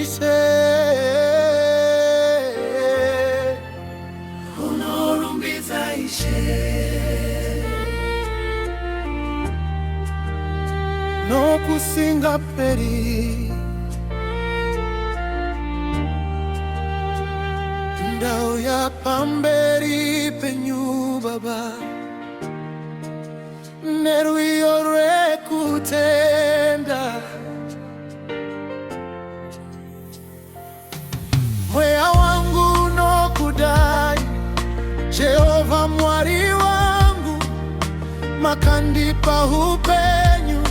ishe, unorumbiza ishe, nokusinga peri ndao ya pamberi penyu baba neruyore kutenda moya wangu nokudai Jehova mwari wangu makandipa upenyu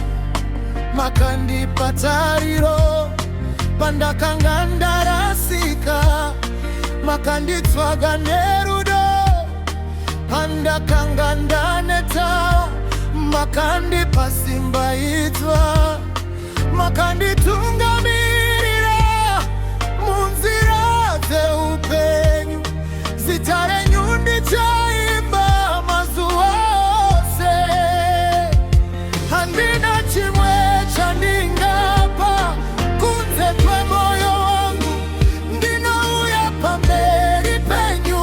makandipa tariro pandakangandarasika makanditsvaga nerudo pandakangandaneta makandipa simba idzva makanditungamirira munzira dzeupenyu zita renyu ndichaimba mazuva ose handina chimwe chandingapa kunze kwemoyo wangu ndinouya pamberi penyu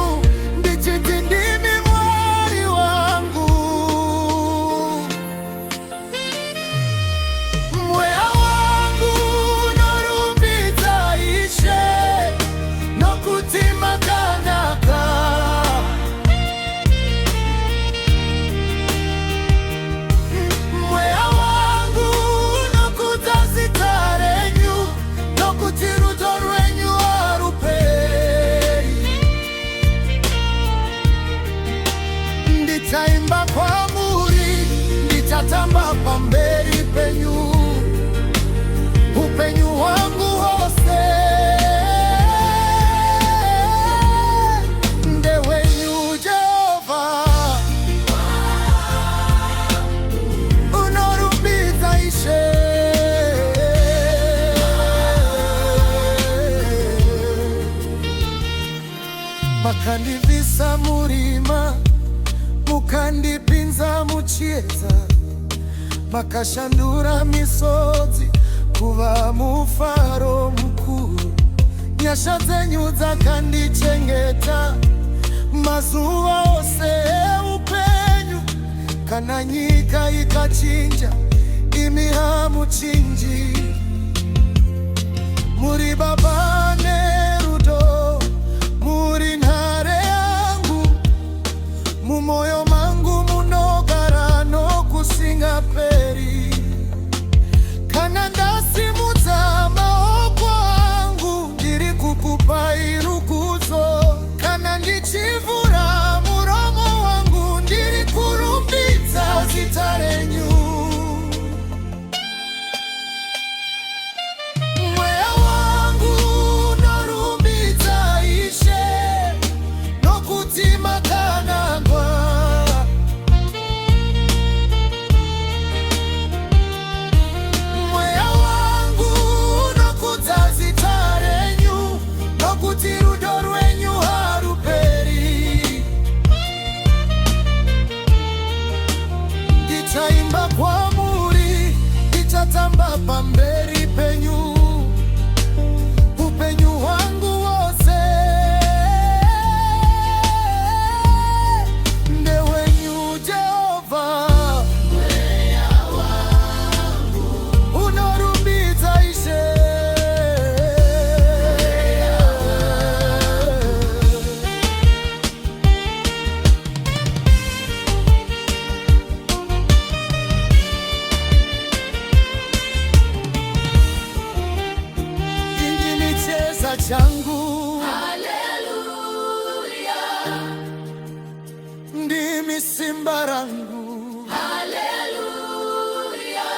ndichiti ndimi mwari wangu mweya wangu unorumbidza ishe nokuti makanaka mweya wangu unokudza zita renyu nokuti rudo rwenyu haruperi ndichaimba kwamuri ndichatamba pamberi penyu upenyu hwangu hwose ndewenyu Jehova unorumbidza ishe makandivisa murima mukandipinza muchiedza makashandura misodzi kuva mufaro mukuru nyasha dzenyu dzakandichengeta mazuva ose eupenyu kana nyika ikachinja imi hamuchinji muri baba nerudo muri nhare yangu mumoyo mangu munogara nokusinga peri kana ndasimudza maoko angu ndiri kukupai rukudzo kana ndichivhura muromo wangu ndiri kurumbidza zita renyu mweya wangu unorumbidza ishe nokuti makanangwa mweya wangu unokudza zita renyu nokuti rudo rwenyu haruperi ndichaimba kwamuri ndichatamba pamberi penyu upenyu hwangu hwose ndewenyu Jehova unorumbidza ishe injini cheza changu haleluya, ndimi simba rangu haleluya,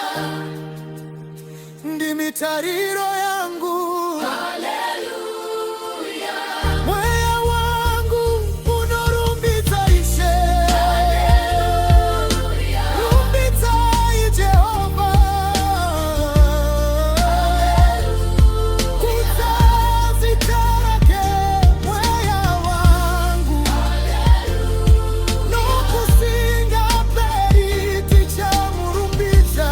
ndimi tariro yangu haleluya, mweya wangu unorumbidza ishe rumbidzai Jehova kudza zita rake mweya wangu nokusinga peri tichamurumbidza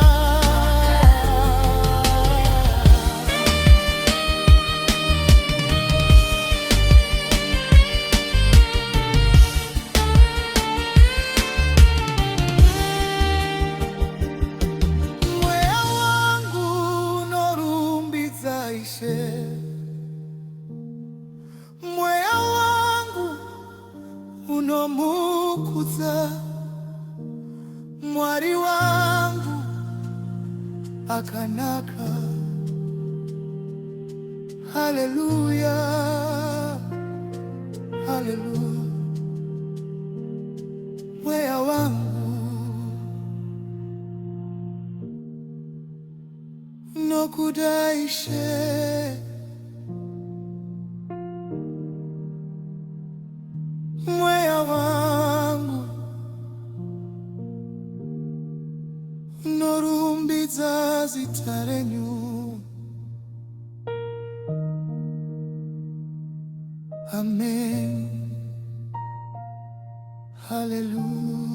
mweya wangu unomukuza mwari wangu akanaka. Haleluya, haleluya, mweya wangu nokudaishe, mweya wangu norumbidza zita renyu. Amen. Hallelujah.